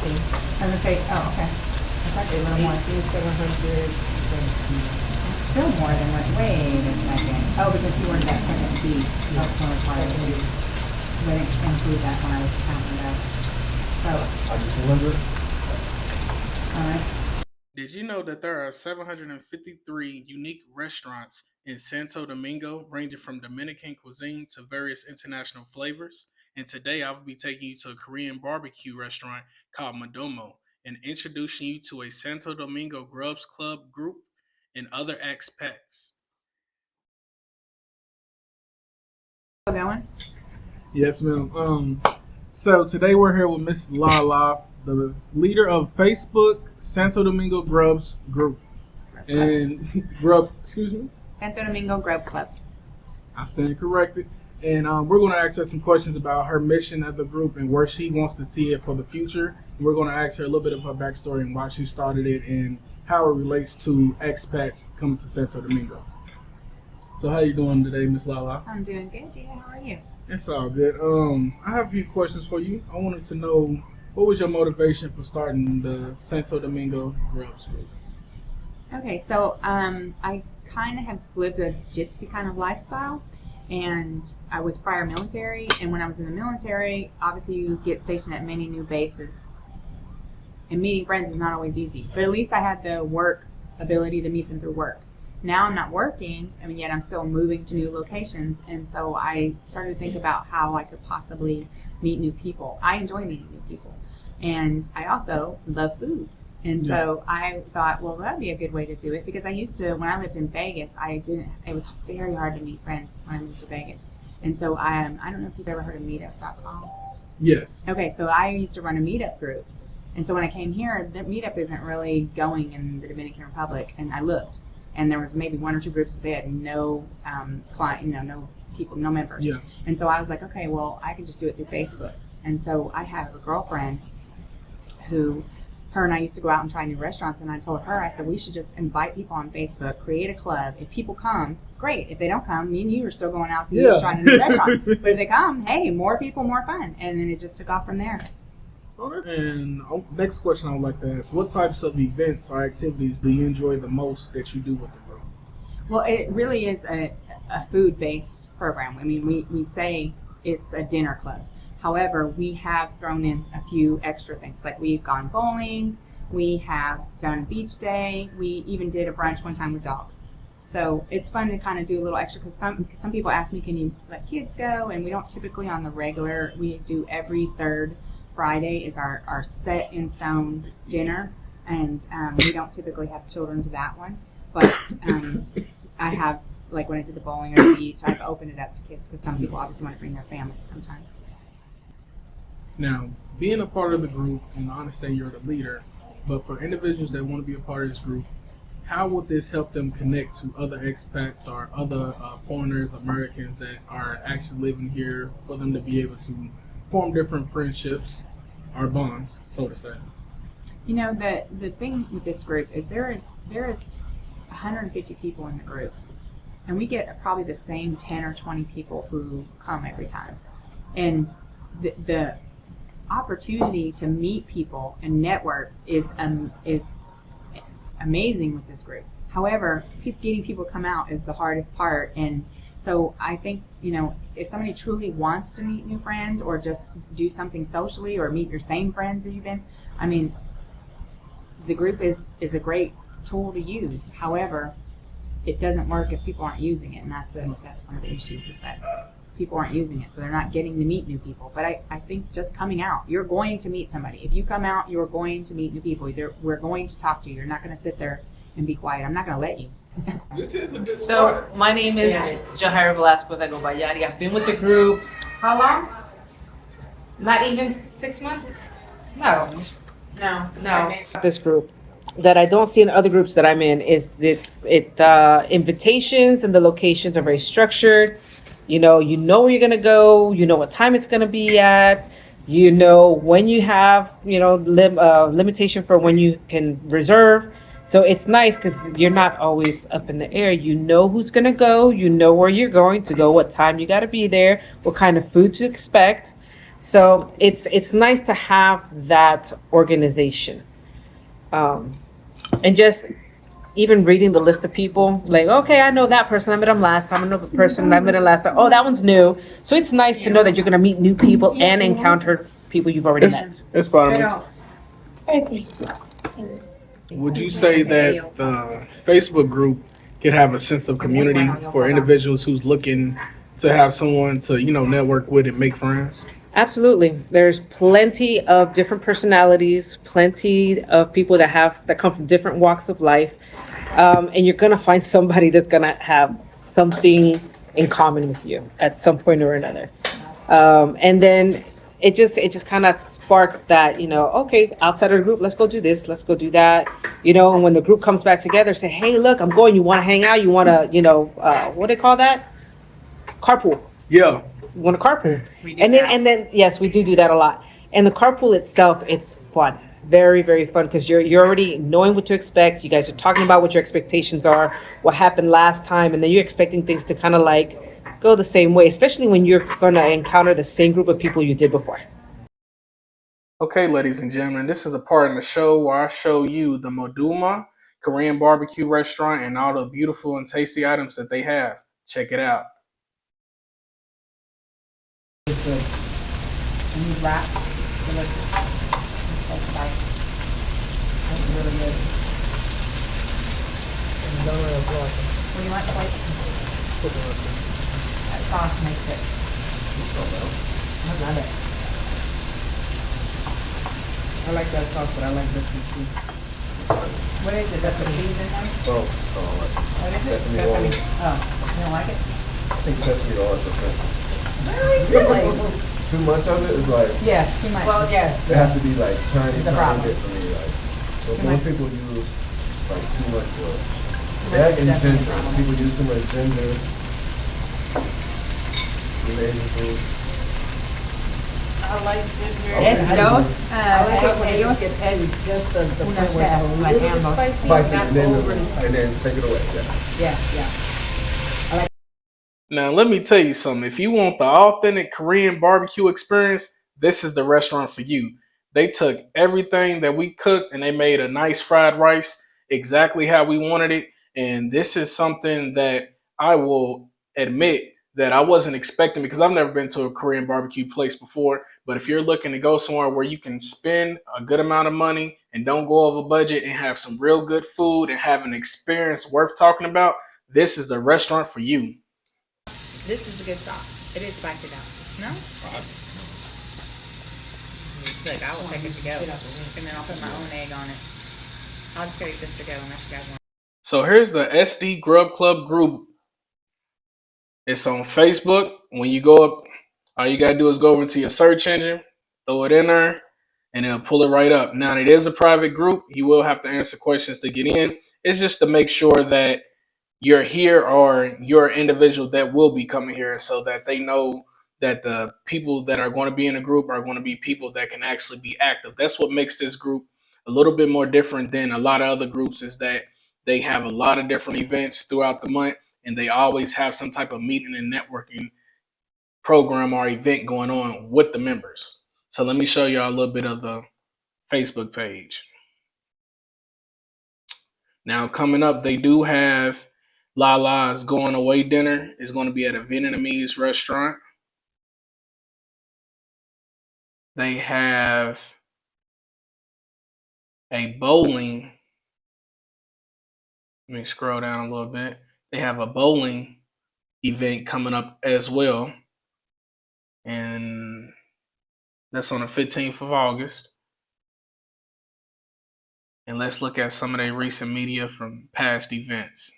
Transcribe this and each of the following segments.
see. I was gonna say, oh, okay. I thought they were a little more. 700. Still more than what, wait a second. Oh, because you were in that second seat. That's one required. Wouldn't include that when I was counting it up. So, I just wonder. all right. Did you know that there are 753 unique restaurants in Santo Domingo, ranging from Dominican cuisine to various international flavors? And today I will be taking you to a Korean barbecue restaurant called Madomo and introducing you to a Santo Domingo Grubs Club group and other expats. Still going? Yes, ma'am. So today we're here with Miss Lala, the leader of Facebook Santo Domingo Grubs group. And Grub, excuse me, Santo Domingo Grub Club. I stand corrected. And we're going to ask her some questions about her mission at the group and where she wants to see it for the future. And we're going to ask her a little bit of her backstory and why she started it and how it relates to expats coming to Santo Domingo. So how you doing today, Miss Lala? I'm doing good. Yeah, how are you? It's all good. I have a few questions for you. I wanted to know, what was your motivation for starting the Santo Domingo Grubs group? Okay, so I kind of have lived a gypsy kind of lifestyle, and I was prior military, and when I was in the military, obviously you get stationed at many new bases, and meeting friends is not always easy, but at least I had the work ability to meet them through work. Now I'm not working, yet I'm still moving to new locations, and so I started to think about how I could possibly meet new people. I enjoy meeting new people, and I also love food. And so I thought, well, that'd be a good way to do it, because I used to, when I lived in Vegas, it was very hard to meet friends when I moved to Vegas. And so I don't know if you've ever heard of meetup.com. Yes. Okay, so I used to run a meetup group. And so when I came here, the meetup isn't really going in the Dominican Republic, and I looked. And there was maybe one or two groups that they had no client, no people, no members. Yeah. And so I was like, okay, well, I can just do it through Facebook. And so I have a girlfriend who, her and I used to go out and try new restaurants, and I told her, I said, we should just invite people on Facebook, create a club. If people come, great. If they don't come, me and you are still going out to eat and trying a new restaurant. But if they come, hey, more people, more fun. And then it just took off from there. And next question I would like to ask, what types of events or activities do you enjoy the most that you do with the group? Well, it really is a food-based program. I mean, we say it's a dinner club. However, we have thrown in a few extra things. Like we've gone bowling, we have done beach day, we even did a brunch one time with dogs. So it's fun to kind of do a little extra, because some people ask me, can you let kids go? And we don't typically on the regular, we do every third Friday is our set in stone dinner, and we don't typically have children to that one, but I have, like when I did the bowling or the beach, I've opened it up to kids, because some people obviously want to bring their families sometimes. Now, being a part of the group, and I understand you're the leader, but for individuals that want to be a part of this group, how would this help them connect to other expats or other foreigners, Americans that are actually living here, for them to be able to form different friendships or bonds, so to say? You know, the thing with this group is there is 150 people in the group, and we get probably the same 10 or 20 people who come every time. And the opportunity to meet people and network is amazing with this group. However, getting people to come out is the hardest part, and so I think, if somebody truly wants to meet new friends or just do something socially or meet your same friends that you've been, the group is a great tool to use. However, it doesn't work if people aren't using it, and that's one of the issues, is that people aren't using it, so they're not getting to meet new people. But I think just coming out, you're going to meet somebody. If you come out, you're going to meet new people. We're going to talk to you. You're not going to sit there and be quiet. I'm not going to let you. This is a good So my name is Jahira Velasquez. I go by Yadi. I've been with the group. How long? Not even 6 months? No. This group that I don't see in other groups that I'm in is the invitations and the locations are very structured. You know where you're gonna go. You know what time it's gonna be at. You know when you have limitation for when you can reserve. So it's nice because you're not always up in the air. You know who's going to go. You know where you're going to go, what time you got to be there, what kind of food to expect. So it's nice to have that organization, um, and just even reading the list of people, like, okay, I know that person, I met them last time, I know the person I met them last time, oh, that one's new. So it's nice to know that you're gonna meet new people and encounter people you've already met. It's fine. Would you say that the Facebook group can have a sense of community for individuals who's looking to have someone to, network with and make friends? Absolutely. There's plenty of different personalities, plenty of people that come from different walks of life. And you're gonna find somebody that's gonna have something in common with you at some point or another. And then it just kind of sparks that, okay, outside of the group, let's go do this, let's go do that. And when the group comes back together, say, hey, look, I'm going, you wanna hang out, you wanna, what do they call that? Carpool. Yeah. You wanna carpool. We do And then, that. and then, yes, we do that a lot. And the carpool itself, it's fun, very, very fun, because you're already knowing what to expect. You guys are talking about what your expectations are, what happened last time, and then you're expecting things to kind of like go the same way, especially when you're gonna encounter the same group of people you did before. Okay, ladies and gentlemen, this is a part in the show where I show you the Moduma Korean barbecue restaurant and all the beautiful and tasty items that they have. Check it out. What do you want, like? That sauce makes it. I love it. I like that sauce, but I like this one too. What is it? That's a cheese in there? Oh, What is it? Sesame oil. Oh, you don't like it? I think sesame oil is okay. Really? Too much of it is like, Yeah, too much. Well, yeah. it has to be like tiny, The tiny problem. bit for me. Like, so Too most much. people use like too much oil. much That is and definitely a ginger. problem. People use too much ginger. In Asian food. I like ginger. Es dos, ellos It's just the una point where it's chef, a like little bit ambos. spicy, Spicy, not and then, overly spicy. and then take it away. Yeah. yeah. Now, let me tell you something. If you want the authentic Korean barbecue experience, this is the restaurant for you. They took everything that we cooked and they made a nice fried rice exactly how we wanted it. And this is something that I will admit that I wasn't expecting because I've never been to a Korean barbecue place before. But if you're looking to go somewhere where you can spend a good amount of money and don't go over budget and have some real good food and have an experience worth talking about, this is the restaurant for you. This is the good sauce. It is spicy though. No? Look, I will take it to go. And then I'll put my own egg on it. I'll just take this to go unless you guys want. So here's the SD Grub Club group. It's on Facebook. When you go up, all you gotta do is go over to your search engine, throw it in there, and it'll pull it right up. Now it is a private group. You will have to answer questions to get in. It's just to make sure that you're here or you're an individual that will be coming here so that they know that the people that are going to be in the group are going to be people that can actually be active. That's what makes this group a little bit more different than a lot of other groups is that they have a lot of different events throughout the month and they always have some type of meeting and networking program or event going on with the members. So let me show y'all a little bit of the Facebook page. Now coming up, they do have Lala's going away dinner. It's going to be at a Vietnamese restaurant. They have a bowling. Let me scroll down a little bit. They have a bowling event coming up as well. And that's on the 15th of August. And let's look at some of their recent media from past events.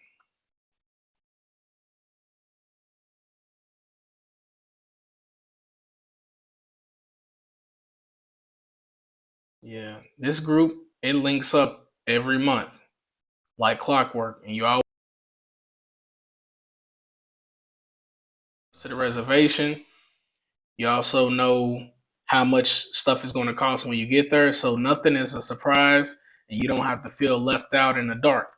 Yeah, this group, it links up every month like clockwork. And you always to the reservation. You also know how much stuff is going to cost when you get there. So nothing is a surprise and you don't have to feel left out in the dark.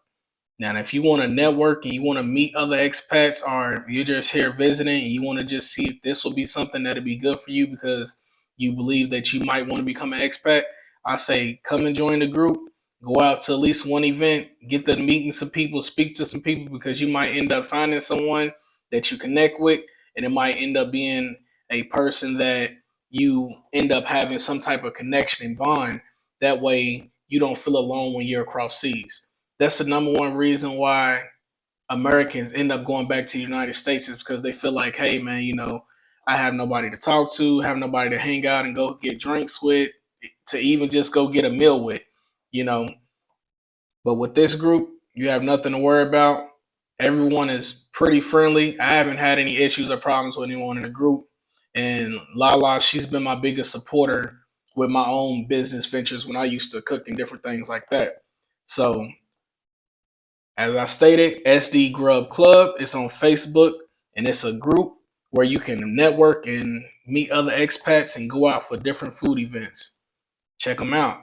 Now, if you want to network and you want to meet other expats or you're just here visiting and you want to just see if this will be something that'll be good for you because you believe that you might want to become an expat, I say come and join the group. Go out to at least one event, get to meeting some people, speak to some people, because you might end up finding someone that you connect with, and it might end up being a person that you end up having some type of connection and bond. That way you don't feel alone when you're across seas. That's the number one reason why Americans end up going back to the United States, is because they feel like, hey man, I have nobody to talk to, have nobody to hang out and go get drinks with, to even just go get a meal with, you know. But with this group, you have nothing to worry about. Everyone is pretty friendly. I haven't had any issues or problems with anyone in the group. And Lala, she's been my biggest supporter with my own business ventures when I used to cook and different things like that. So, as I stated, SD Grub Club is on Facebook, and it's a group where you can network and meet other expats and go out for different food events. Check them out.